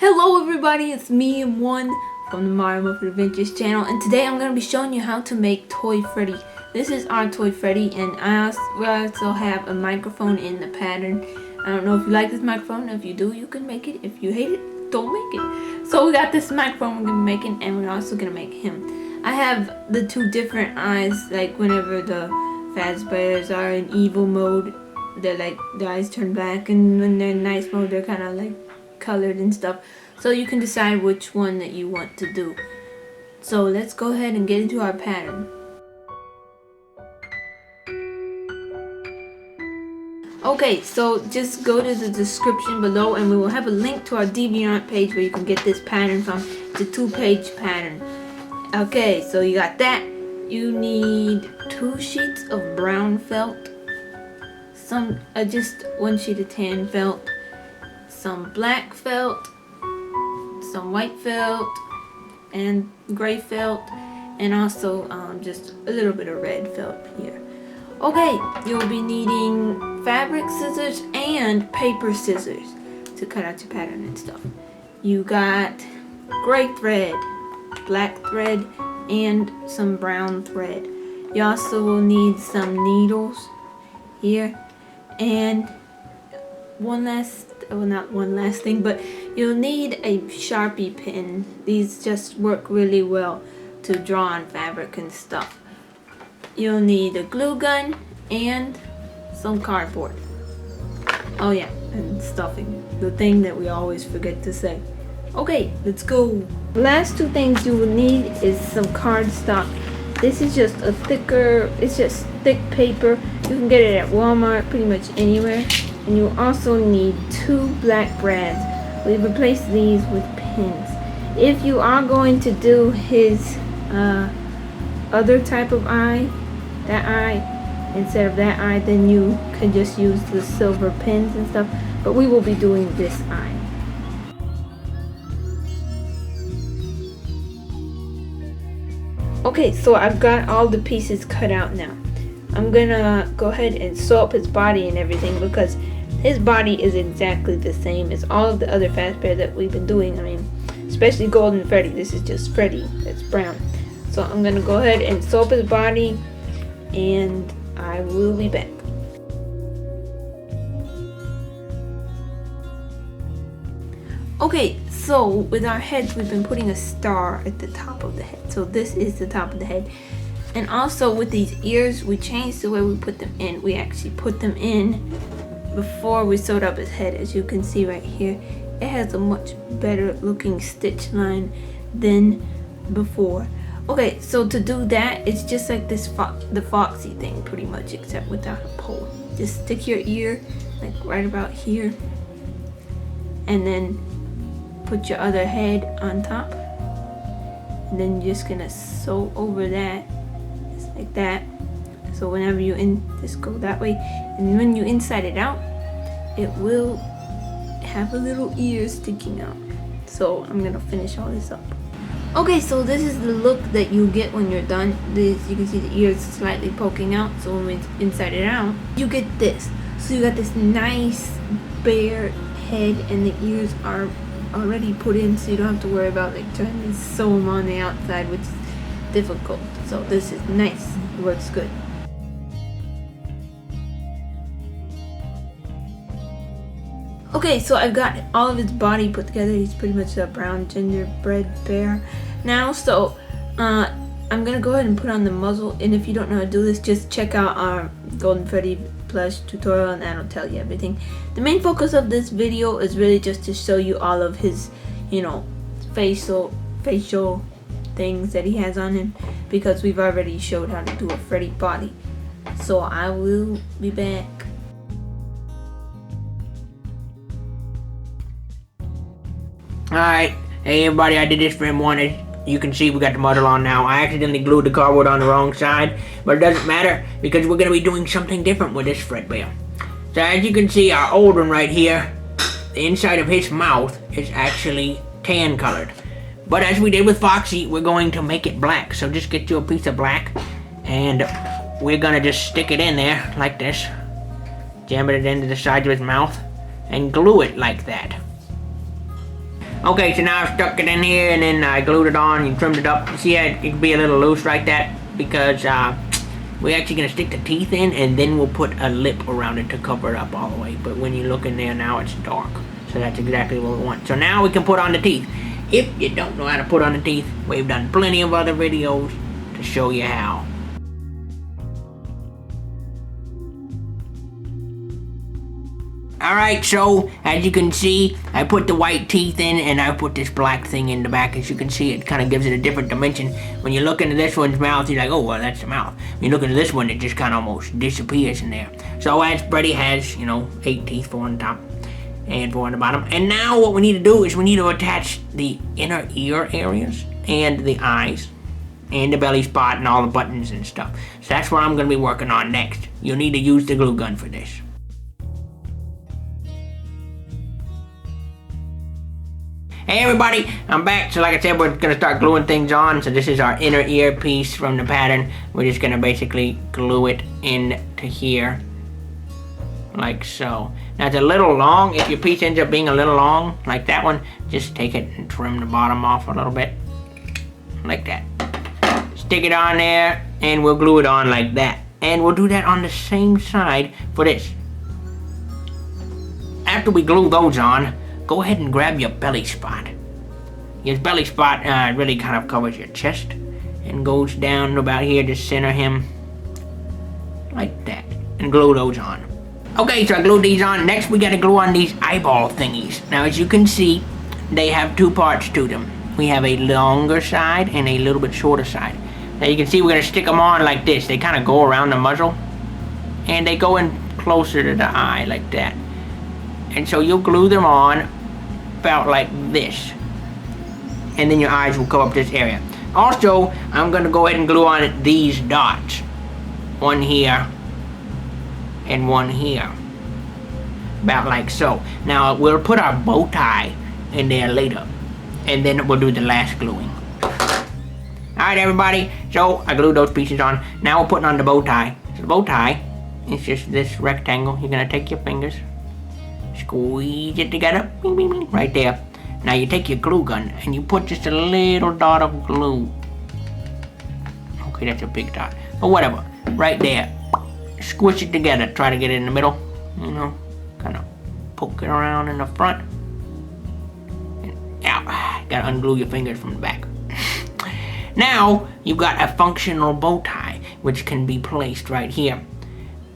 Hello everybody, it's me and one from the Mario Muppet Adventures channel, and today I'm going to be showing you how to make Toy Freddy. This is our Toy Freddy, and we also have a microphone in the pattern. I don't know if you like this microphone. If you do, you can make it. If you hate it, don't make it. So we got this microphone we're going to be making, and we're also going to make him. I have the two different eyes, like whenever the Fazbears are in evil mode, they're like, the eyes turn black, and when they're in nice mode, they're kind of like colored and stuff. So you can decide which one that you want to do. So let's go ahead and get into our pattern. Okay, so just go to the description below and we will have a link to our DeviantArt page where you can get this pattern from. It's a 2-page pattern. Okay, so you got that. You need 2 sheets of brown felt, just 1 sheet of tan felt, some black felt, some white felt, and gray felt, and also just a little bit of red felt here. Okay, you'll be needing fabric scissors and paper scissors to cut out your pattern and stuff. You got gray thread, black thread, and some brown thread. You also will need some needles here, and not one last thing, but you'll need a Sharpie pen. These just work really well to draw on fabric and stuff. You'll need a glue gun and some cardboard. Oh yeah, and stuffing, the thing that we always forget to say. Okay, let's go. The last 2 things you will need is some cardstock. This is just it's just thick paper. You can get it at Walmart, pretty much anywhere. And you also need 2 black brads. We replace these with pins. If you are going to do his other type of eye, that eye, instead of that eye, then you can just use the silver pins and stuff. But we will be doing this eye. Okay, so I've got all the pieces cut out now. I'm gonna go ahead and sew up his body and everything because his body is exactly the same as all of the other Fazbear that we've been doing. I mean, especially Golden Freddy. This is just Freddy that's brown. So I'm gonna go ahead and sew up his body, and I will be back. Okay, so with our heads, we've been putting a star at the top of the head. So this is the top of the head. And also with these ears, we changed the way we put them in. We actually put them in before we sewed up his head. As you can see right here, it has a much better looking stitch line than before. Okay, so to do that, it's just like this the Foxy thing pretty much, except without a pole. Just stick your ear like right about here, and then put your other head on top, and then you're just gonna sew over that just like that. So whenever you just go that way, and when you inside it out, it will have a little ear sticking out. So I'm gonna finish all this up. Okay, so this is the look that you get when you're done. You can see the ears slightly poking out. So when we inside it out, you get this. So you got this nice bare head, and the ears are already put in, so you don't have to worry about like trying to sew them on the outside, which is difficult. So this is nice. It works good. Okay, so I've got all of his body put together. He's pretty much a brown gingerbread bear now. So I'm gonna go ahead and put on the muzzle, and if you don't know how to do this, just check out our Golden Freddy Plush tutorial, and that'll tell you everything. The main focus of this video is really just to show you all of his, facial things that he has on him, because we've already showed how to do a Freddy body. So I will be back. Alright, hey everybody, I did this for him wanted. You can see we got the muzzle on now. I accidentally glued the cardboard on the wrong side, but it doesn't matter because we're going to be doing something different with this Fredbear. So as you can see, our old one right here, the inside of his mouth is actually tan colored. But as we did with Foxy, we're going to make it black. So just get you a piece of black, and we're going to just stick it in there like this. Jam it into the sides of his mouth and glue it like that. Okay, so now I've stuck it in here and then I glued it on and trimmed it up. See how it can be a little loose like that? Because we're actually gonna stick the teeth in and then we'll put a lip around it to cover it up all the way. But when you look in there now, it's dark. So that's exactly what we want. So now we can put on the teeth. If you don't know how to put on the teeth, we've done plenty of other videos to show you how. Alright, so as you can see, I put the white teeth in and I put this black thing in the back. As you can see, it kind of gives it a different dimension. When you look into this one's mouth, you're like, oh, well, that's the mouth. When you look into this one, it just kind of almost disappears in there. So as Freddy has, 8 teeth, 4 on the top and 4 on the bottom. And now what we need to do is we need to attach the inner ear areas and the eyes and the belly spot and all the buttons and stuff. So that's what I'm going to be working on next. You'll need to use the glue gun for this. Hey everybody, I'm back. So like I said, we're gonna start gluing things on. So this is our inner ear piece from the pattern. We're just gonna basically glue it into here, like so. Now it's a little long. If your piece ends up being a little long, like that one, just take it and trim the bottom off a little bit, like that. Stick it on there, and we'll glue it on like that. And we'll do that on the same side for this. After we glue those on, go ahead and grab your belly spot. Your belly spot really kind of covers your chest and goes down to about here to center him, like that, and glue those on. Okay, so I glued these on. Next we gotta glue on these eyeball thingies. Now as you can see, they have 2 parts to them. We have a longer side and a little bit shorter side. Now you can see we're gonna stick them on like this. They kind of go around the muzzle and they go in closer to the eye like that. And so you'll glue them on about like this, and then your eyes will cover up this area. Also, I'm gonna go ahead and glue on these dots, one here and one here, about like so. Now we'll put our bow tie in there later, and then we'll do the last gluing. Alright everybody, so I glued those pieces on. Now we're putting on the bow tie. So the bow tie is just this rectangle. You're gonna take your fingers, squeeze it together, bing, bing, bing, right there. Now you take your glue gun and you put just a little dot of glue. Okay, that's a big dot, but whatever, right there. Squish it together, try to get it in the middle, kind of poke it around in the front. And ow, gotta unglue your fingers from the back. Now, you've got a functional bow tie, which can be placed right here.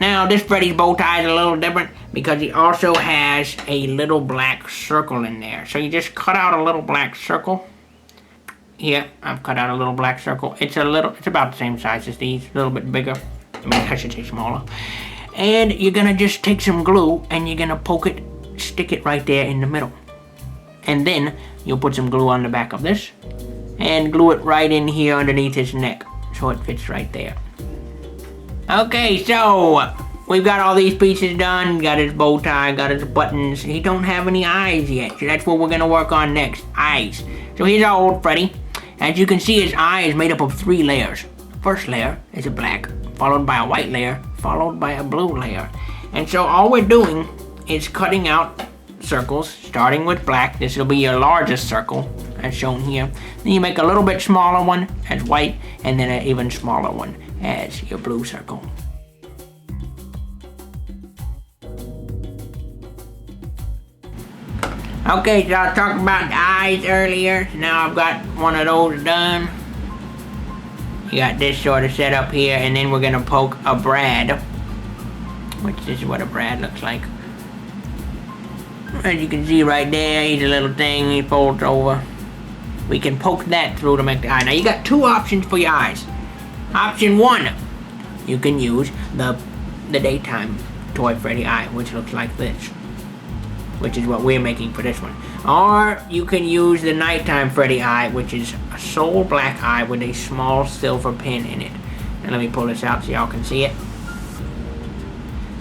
Now, this Freddy's bow tie is a little different because he also has a little black circle in there. So you just cut out a little black circle. Here, I've cut out a little black circle. It's about the same size as these, a little bit bigger. I should say smaller. And you're gonna just take some glue and you're gonna poke it, stick it right there in the middle. And then you'll put some glue on the back of this and glue it right in here underneath his neck so it fits right there. Okay, so we've got all these pieces done. Got his bow tie, got his buttons. He don't have any eyes yet, so that's what we're gonna work on next, eyes. So here's our old Freddy. As you can see, his eye is made up of 3 layers. First layer is a black, followed by a white layer, followed by a blue layer. And so all we're doing is cutting out circles, starting with black. This will be your largest circle, as shown here. Then you make a little bit smaller one as white, and then an even smaller one as your blue circle. Okay, so I talked about the eyes earlier. Now I've got one of those done. You got this sort of set up here, and then we're gonna poke a brad, which is what a brad looks like. As you can see right there, he's a little thing, he folds over. We can poke that through to make the eye. Now you got 2 options for your eyes. Option 1, you can use the daytime Toy Freddy eye, which looks like this, which is what we're making for this one. Or you can use the nighttime Freddy eye, which is a sole black eye with a small silver pin in it. And let me pull this out so y'all can see it.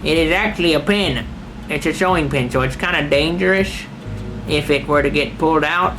It is actually a pin. It's a sewing pin, so it's kind of dangerous if it were to get pulled out.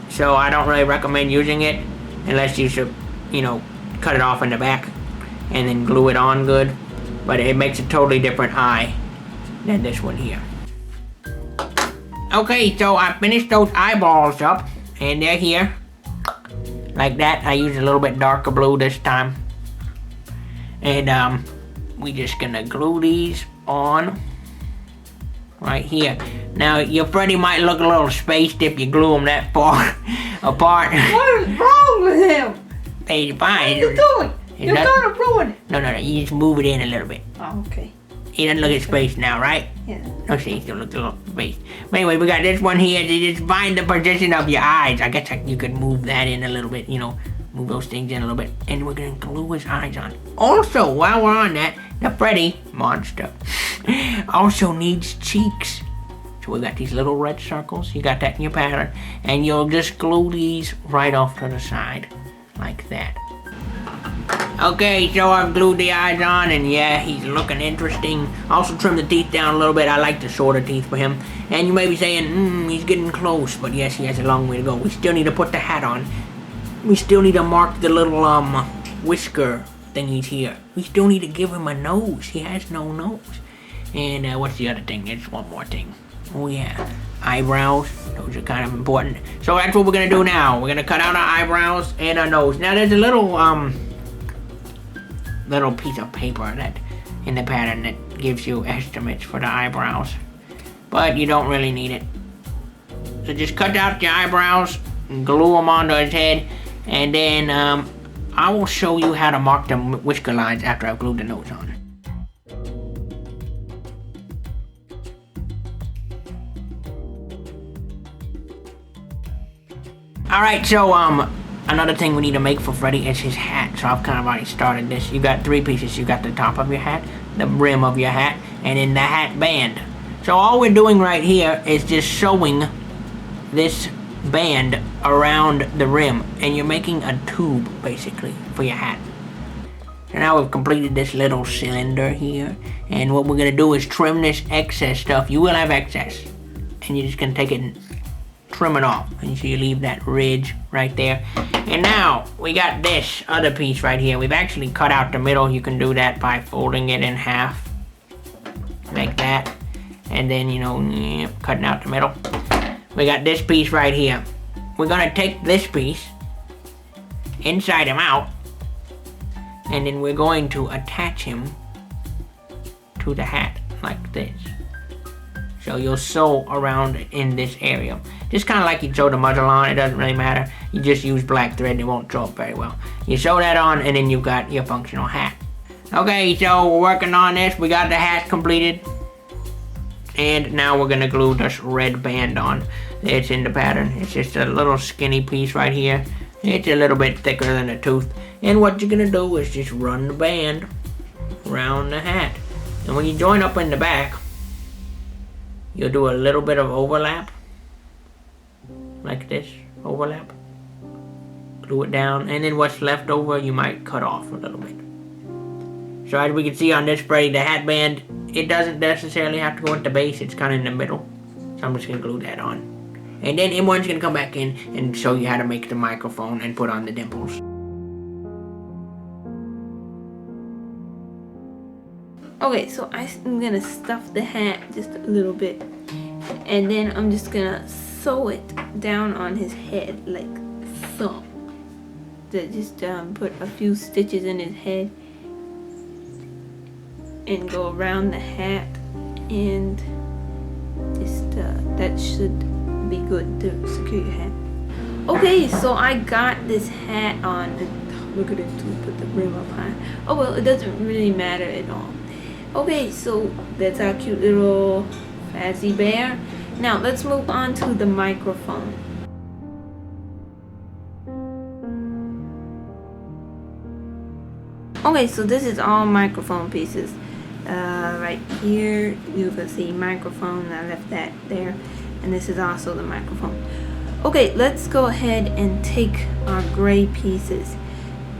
So I don't really recommend using it unless you should, cut it off in the back and then glue it on good. But it makes a totally different eye than this one here. Okay, so I finished those eyeballs up, and they're here. Like that. I used a little bit darker blue this time. And we just gonna glue these on right here. Now your Freddy might look a little spaced if you glue them that far apart. What is wrong with him? Hey, fine. What are you doing? You're gonna ruin it. No, you just move it in a little bit. Oh, okay. He doesn't look at space now, right? Yeah. No, see, he still looks a little spaced. But anyway, we got this one here to just find the position of your eyes. I guess you could move that in a little bit, you know, move those things in a little bit. And we're gonna glue his eyes on. Also, while we're on that, the Freddy monster also needs cheeks. So we got these little red circles. You got that in your pattern. And you'll just glue these right off to the side, like that. Okay, so I've glued the eyes on, and yeah, he's looking interesting. Also trim the teeth down a little bit. I like the shorter teeth for him. And you may be saying, he's getting close, but yes, he has a long way to go. We still need to put the hat on. We still need to mark the little whisker thingies here. We still need to give him a nose. He has no nose. And what's the other thing? There's one more thing. Oh yeah, eyebrows. Those are kind of important. So that's what we're gonna do now. We're gonna cut out our eyebrows and our nose. Now there's a little piece of paper that in the pattern that gives you estimates for the eyebrows, but you don't really need it. So just cut out your eyebrows and glue them onto his head, and then I will show you how to mark the whisker lines after I've glued the nose on. Alright, so another thing we need to make for Freddy is his hat. So I've kind of already started this. You got three pieces. You got the top of your hat, the brim of your hat, and then the hat band. So all we're doing right here is just sewing this band around the rim, and you're making a tube basically for your hat. So now we've completed this little cylinder here, and what we're gonna do is trim this excess stuff. You will have excess, and you're just gonna take it and trim it off, and so you leave that ridge right there. And now we got this other piece right here. We've actually cut out the middle. You can do that by folding it in half like that, and then, you know, cutting out the middle. We got this piece right here. We're gonna take this piece inside him out, and then we're going to attach him to the hat like this. So you'll sew around in this area. Just kind of like you sew the muzzle on, it doesn't really matter. You just use black thread, it won't sew up very well. You sew that on, and then you've got your functional hat. Okay, so we're working on this. We got the hat completed. And now we're gonna glue this red band on. It's in the pattern. It's just a little skinny piece right here. It's a little bit thicker than a tooth. And what you're gonna do is just run the band around the hat. And when you join up in the back, you'll do a little bit of overlap, like this, overlap. Glue it down, and then what's left over you might cut off a little bit. So as we can see on this Freddy, the hat band, it doesn't necessarily have to go at the base, it's kind of in the middle. So I'm just gonna glue that on. And then M1's gonna come back in and show you how to make the microphone and put on the dimples. Okay, so I'm gonna stuff the hat just a little bit, and then I'm just gonna sew it down on his head like so. Just put a few stitches in his head and go around the hat, and just that should be good to secure your hat. Okay, so I got this hat on. Look at it too, put the brim up high. Oh well, it doesn't really matter at all. Okay, so that's our cute little Fazzy Bear. Now let's move on to the microphone. Okay, so this is all microphone pieces. Right here you can see microphone. I left that there, and this is also the microphone. Okay, let's go ahead and take our gray pieces.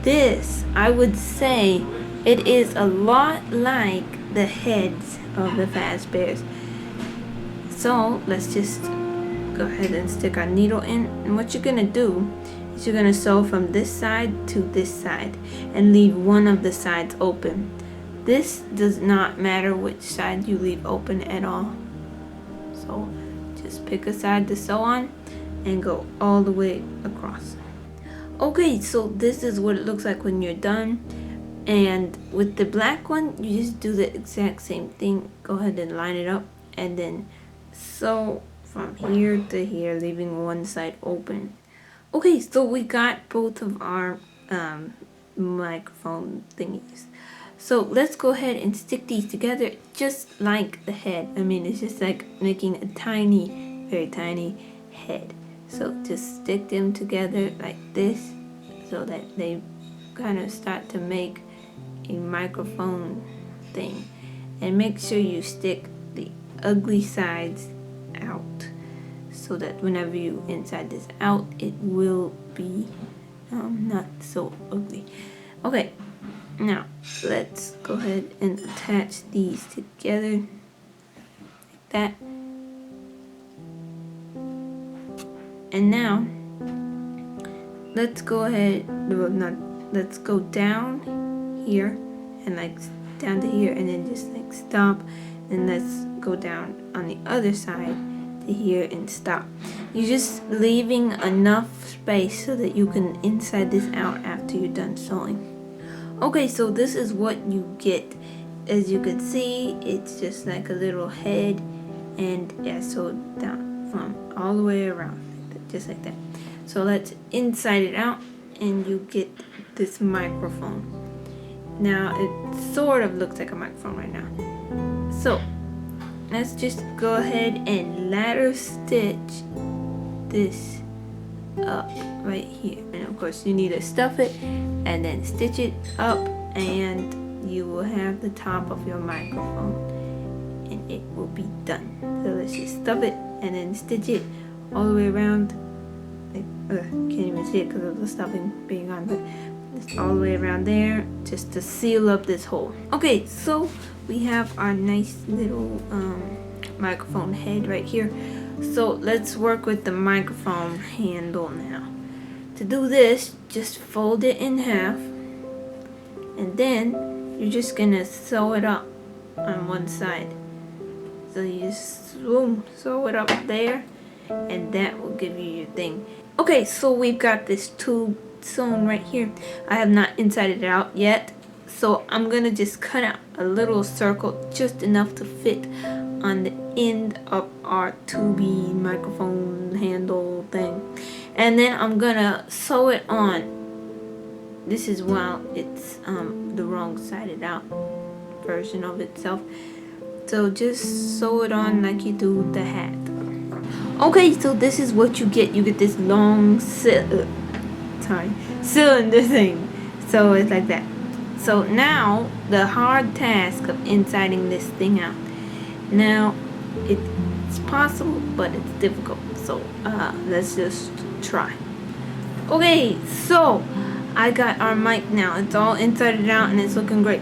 This, I would say, it is a lot like the heads of the Fazbears. So let's just go ahead and stick our needle in, and what you're gonna do is you're gonna sew from this side to this side and leave one of the sides open. This does not matter which side you leave open at all. So just just pick a side to sew on and go all the way across. Okay, so this is what it looks like when you're done. And with the black one, you just do the exact same thing. Go ahead and line it up and then sew from here to here, leaving one side open. Okay, so we got both of our microphone thingies. So let's go ahead and stick these together just like the head. I mean, it's just like making a tiny, very tiny head. So just stick them together like this so that they kind of start to make a microphone thing. And make sure you stick the ugly sides out so that whenever you inside this out, it will be not so ugly. Okay, now let's go ahead and attach these together like that. And now let's go ahead, let's go down here and like down to here and then just like stop, and let's go down on the other side to here and stop. You're just leaving enough space so that you can inside this out after you're done sewing. Okay, so this is what you get. As you can see, it's just like a little head, and yeah, sewed down from all the way around, just like that. So let's inside it out and you get this microphone. Now it sort of looks like a microphone right now. So let's just go ahead and ladder stitch this up right here. And of course you need to stuff it and then stitch it up, and you will have the top of your microphone and it will be done. So let's just stuff it and then stitch it all the way around. Can't even see it because of the stuffing being on, but just all the way around there just to seal up this hole. Okay, so we have our nice little microphone head right here. So let's work with the microphone handle now. To do this, just fold it in half, and then you're just gonna sew it up on one side. So you just sew it up there, and that will give you your thing. Okay, so we've got this tube sewn right here. I have not inside it out yet, so I'm gonna just cut out a little circle, just enough to fit on the end of our tubey microphone handle thing, and then I'm gonna sew it on. This is while it's the wrong sided out version of itself, so just sew it on like you do the hat. Okay, so this is what you get. You get this long cylinder thing. So it's like that. So now the hard task of insiding this thing out. Now it's possible, but it's difficult. So let's just try. Okay, so I got our mic now. It's all insided out and it's looking great.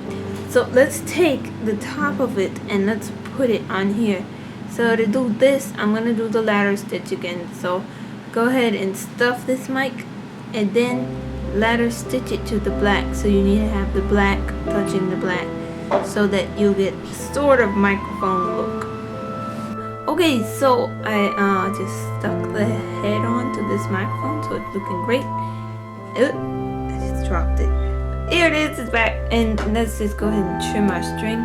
So let's take the top of it and let's put it on here. So to do this, I'm going to do the ladder stitch again. So go ahead and stuff this mic and then ladder stitch it to the black. So you need to have the black touching the black so that you get sort of microphone look. Okay, so I just stuck the head onto this microphone, so it's looking great. I just dropped it. Here it is, it's back. And let's just go ahead and trim our string.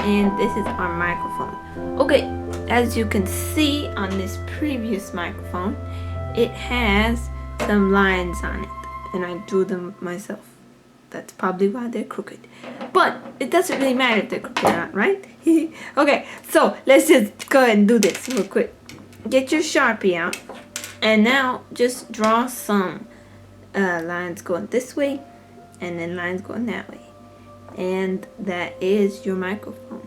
And this is our microphone. Okay, as you can see on this previous microphone, it has some lines on it, and I drew them myself. That's probably why they're crooked, but it doesn't really matter if they're crooked or not, right? Okay, so let's just go ahead and do this real quick. Get your Sharpie out, and now just draw some lines going this way and then lines going that way, and that is your microphone.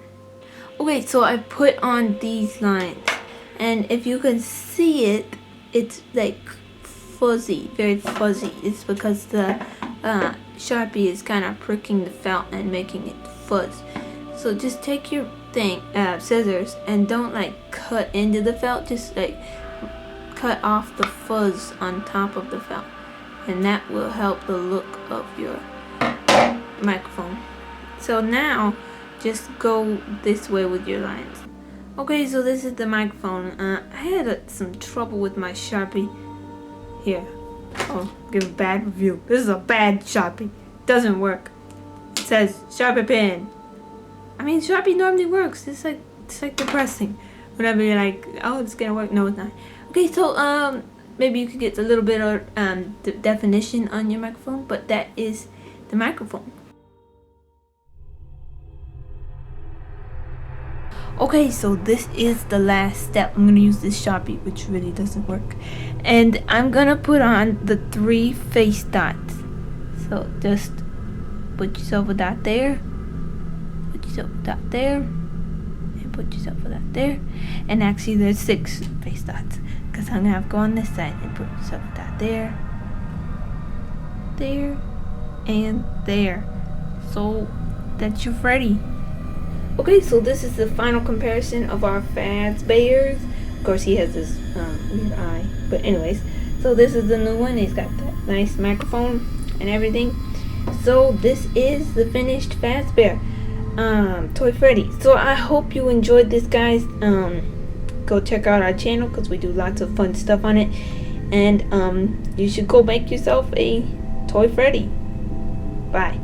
Okay, so I put on these lines, and if you can see it, it's like fuzzy, very fuzzy. It's because the Sharpie is kind of pricking the felt and making it fuzz. So just take your scissors, and don't like cut into the felt, just like cut off the fuzz on top of the felt, and that will help the look of your microphone. So now just go this way with your lines. Okay, so this is the microphone. I had some trouble with my Sharpie. Here. Oh, give a bad review. This is a bad Sharpie. Doesn't work. It says Sharpie pen. I mean, Sharpie normally works. It's like depressing. Whenever you're like, oh, it's gonna work. No, it's not. Okay, so maybe you could get a little bit of the definition on your microphone, but that is the microphone. Okay, so this is the last step. I'm gonna use this Sharpie, which really doesn't work, and I'm gonna put on the 3 face dots. So just put yourself a dot there, put yourself a dot there, and put yourself a dot there. And actually, there's 6 face dots because I'm gonna have to go on this side and put yourself a dot there, there, and there. So that's your Freddy. Okay, so this is the final comparison of our Fazbears. Of course, he has this weird eye. But anyways, so this is the new one. He's got that nice microphone and everything. So this is the finished Fazbear, Toy Freddy. So I hope you enjoyed this, guys. Go check out our channel because we do lots of fun stuff on it. And you should go make yourself a Toy Freddy. Bye.